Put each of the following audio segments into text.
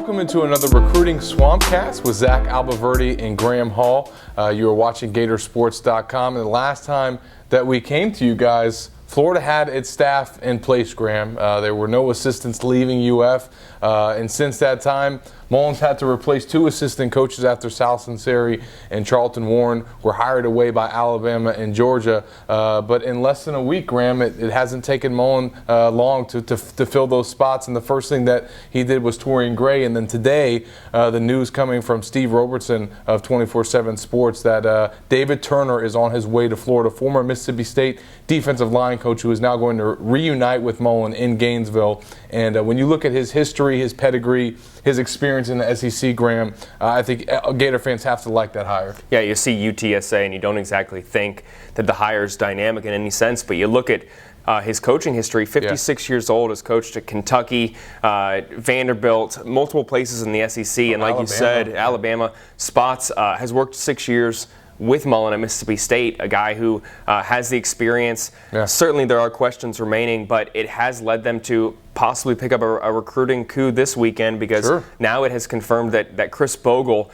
Welcome into another recruiting Swampcast with Zach Abolverdi and Graham Hall. You are watching Gatorsports.com, and the last time that we came to you guys, Florida had its staff in place, Graham. There were no assistants leaving UF, and since that time, Mullins had to replace 2 assistant coaches after Sal Sunseri and Charlton Warren were hired away by Alabama and Georgia. But in less than a week, Graham, it hasn't taken Mullen long to fill those spots. And the first thing that he did was Torian Gray. And then today, the news coming from Steve Robertson of 24/7 Sports that David Turner is on his way to Florida, former Mississippi State defensive line coach who is now going to reunite with Mullen in Gainesville. And when you look at his history, his pedigree, his experience in the SEC, Graham, I think Gator fans have to like that hire. Yeah, you see UTSA and you don't exactly think that the hire is dynamic in any sense, but you look at his coaching history, 56 years old, has coached at Kentucky, Vanderbilt, multiple places in the SEC, and like Alabama. You said, Alabama spots, has worked 6 years with Mullen at Mississippi State, a guy who has the experience. Yeah. Certainly there are questions remaining, but it has led them to possibly pick up a recruiting coup this weekend because now it has confirmed that Chris Bogle,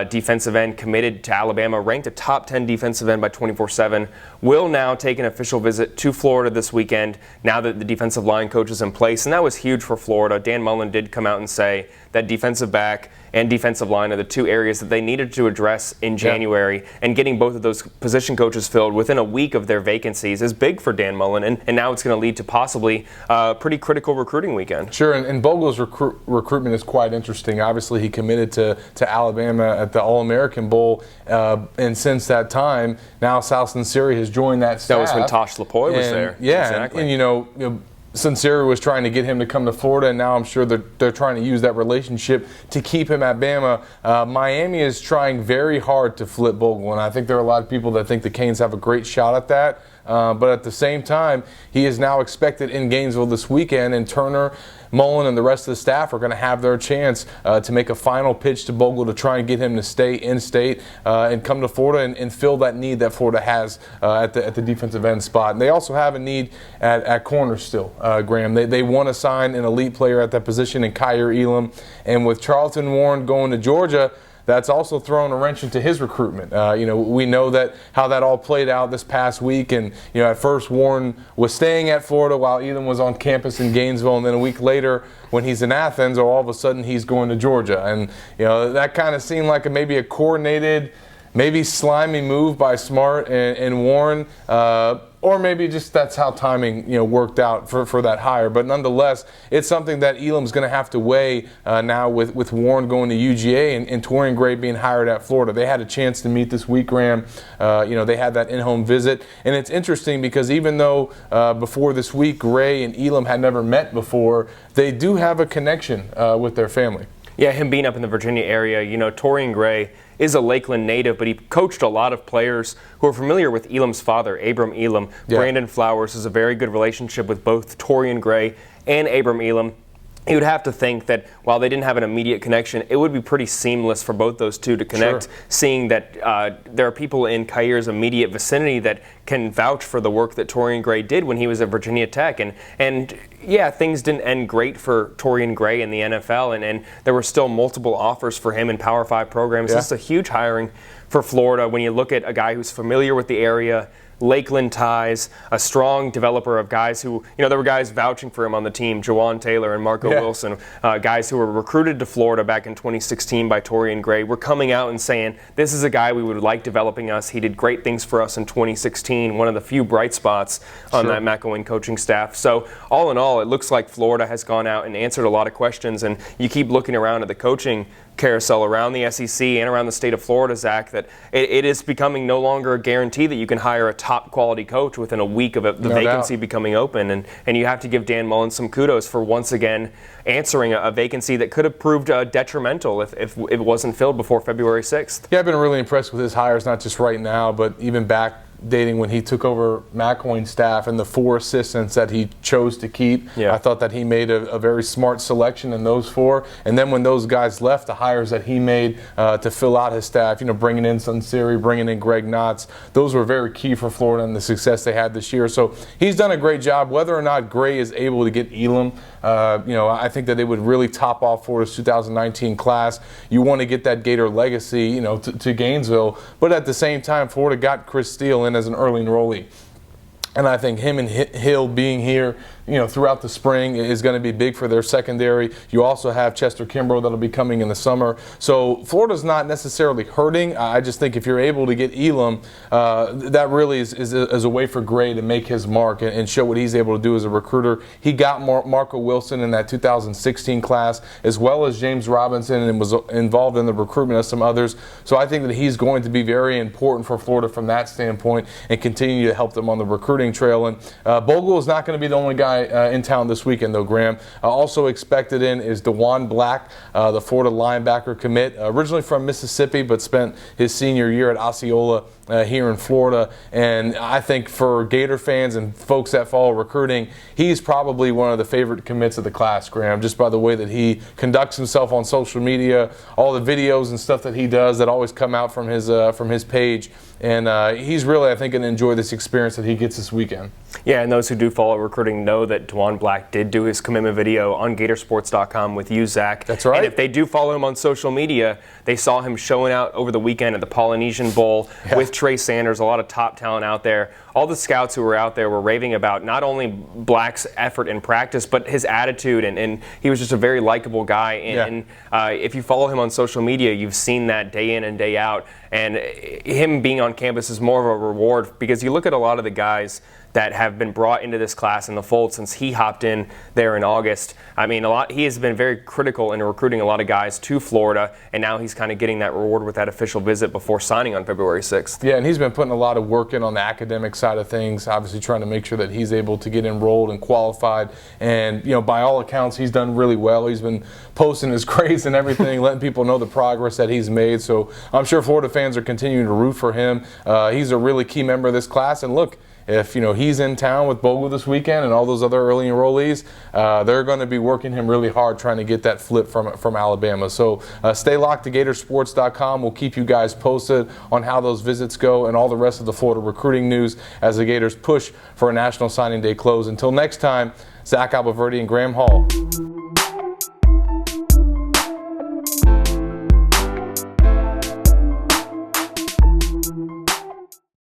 defensive end committed to Alabama, ranked a top 10 defensive end by 24/7, will now take an official visit to Florida this weekend now that the defensive line coach is in place. And that was huge for Florida. Dan Mullen did come out and say that defensive back and defensive line are the 2 areas that they needed to address in January. And getting both of those position coaches filled within a week of their vacancies is big for Dan Mullen. And now it's going to lead to possibly a pretty critical recruiting weekend. Sure, and Bogle's recruitment is quite interesting. Obviously, he committed to Alabama at the All-American Bowl, and since that time, now Sal Sunseri has joined that staff. That was when Tosh Lapoy was there. Yeah, exactly. and you know Sunseri was trying to get him to come to Florida, and now I'm sure they're trying to use that relationship to keep him at Bama. Miami is trying very hard to flip Bogle, and I think there are a lot of people that think the Canes have a great shot at that. But at the same time, he is now expected in Gainesville this weekend, and Turner, Mullen, and the rest of the staff are going to have their chance to make a final pitch to Bogle to try and get him to stay in-state and come to Florida and fill that need that Florida has at the defensive end spot. And they also have a need at corner still, Graham. They want to sign an elite player at that position in Kyer Elam. And with Charlton Warren going to Georgia, that's also thrown a wrench into his recruitment. We know that how that all played out this past week. And, at first Warren was staying at Florida while Elam was on campus in Gainesville. And then a week later, when he's in Athens, all of a sudden he's going to Georgia. And, that kind of seemed like maybe a coordinated, maybe slimy move by Smart and Warren. Or maybe just that's how timing worked out for that hire. But nonetheless, it's something that Elam's going to have to weigh now with Warren going to UGA and Torian Gray being hired at Florida. They had a chance to meet this week, Graham. They had that in-home visit. And it's interesting because even though before this week Gray and Elam had never met before, they do have a connection with their family. Yeah, him being up in the Virginia area, Torian Gray is a Lakeland native, but he coached a lot of players who are familiar with Elam's father, Abram Elam. Yeah. Brandon Flowers has a very good relationship with both Torian Gray and Abram Elam. You would have to think that while they didn't have an immediate connection, it would be pretty seamless for both those two to connect, seeing that there are people in Kyer's immediate vicinity that can vouch for the work that Torian Gray did when he was at Virginia Tech. And yeah, things didn't end great for Torian Gray in the NFL, and there were still multiple offers for him in Power 5 programs. Yeah. This is a huge hiring for Florida when you look at a guy who's familiar with the area, Lakeland ties, a strong developer of guys who, there were guys vouching for him on the team, Jawan Taylor and Marco Wilson, guys who were recruited to Florida back in 2016 by Torian Gray, were coming out and saying, this is a guy we would like developing us. He did great things for us in 2016, one of the few bright spots on that McElwain coaching staff. So all in all, it looks like Florida has gone out and answered a lot of questions, and you keep looking around at the coaching carousel around the SEC and around the state of Florida, Zach, that it is becoming no longer a guarantee that you can hire a top quality coach within a week of the vacancy becoming open. And you have to give Dan Mullen some kudos for once again answering a vacancy that could have proved detrimental if it wasn't filled before February 6th. Yeah, I've been really impressed with his hires, not just right now, but even back dating when he took over McElwain's staff and the 4 assistants that he chose to keep. Yeah. I thought that he made a very smart selection in those 4. And then when those guys left, the hires that he made to fill out his staff, bringing in Sunseri, bringing in Greg Knotts, those were very key for Florida and the success they had this year. So he's done a great job. Whether or not Gray is able to get Elam, I think that they would really top off Florida's 2019 class. You want to get that Gator legacy, to Gainesville. But at the same time, Florida got Chris Steele in as an early enrollee. And I think him and Hill being here, throughout the spring is going to be big for their secondary. You also have Chester Kimbrough that'll be coming in the summer. So Florida's not necessarily hurting. I just think if you're able to get Elam, that really is a way for Gray to make his mark and show what he's able to do as a recruiter. He got Marco Wilson in that 2016 class, as well as James Robinson, and was involved in the recruitment of some others. So I think that he's going to be very important for Florida from that standpoint and continue to help them on the recruiting trail. And Bogle is not going to be the only guy in town this weekend, though, Graham. Also expected in is DeJuan Black, the Florida linebacker commit, originally from Mississippi, but spent his senior year at Osceola here in Florida. And I think for Gator fans and folks that follow recruiting, he's probably one of the favorite commits of the class, Graham, just by the way that he conducts himself on social media, all the videos and stuff that he does that always come out from his page. And he's really, I think, going to enjoy this experience that he gets this weekend. Yeah, and those who do follow recruiting know that DeJuan Black did do his commitment video on Gatorsports.com with you, Zach. That's right. And if they do follow him on social media, they saw him showing out over the weekend at the Polynesian Bowl with Trey Sanders, a lot of top talent out there. All the scouts who were out there were raving about not only Black's effort in practice, but his attitude, and he was just a very likable guy. And if you follow him on social media, you've seen that day in and day out. And him being on campus is more of a reward, because you look at a lot of the guys that have been brought into this class in the fold since he hopped in there in August. I mean, he has been very critical in recruiting a lot of guys to Florida, and now he's kind of getting that reward with that official visit before signing on February 6th. Yeah, and he's been putting a lot of work in on the academic side of things, obviously trying to make sure that he's able to get enrolled and qualified. And, by all accounts, he's done really well. He's been posting his grades and everything, letting people know the progress that he's made. So I'm sure Florida fans are continuing to root for him. He's a really key member of this class. And look, if he's in town with Bogle this weekend and all those other early enrollees, they're going to be working him really hard trying to get that flip from Alabama. So stay locked to Gatorsports.com. We'll keep you guys posted on how those visits go and all the rest of the Florida recruiting news as the Gators push for a National Signing Day close. Until next time, Zach Abolverdi and Graham Hall.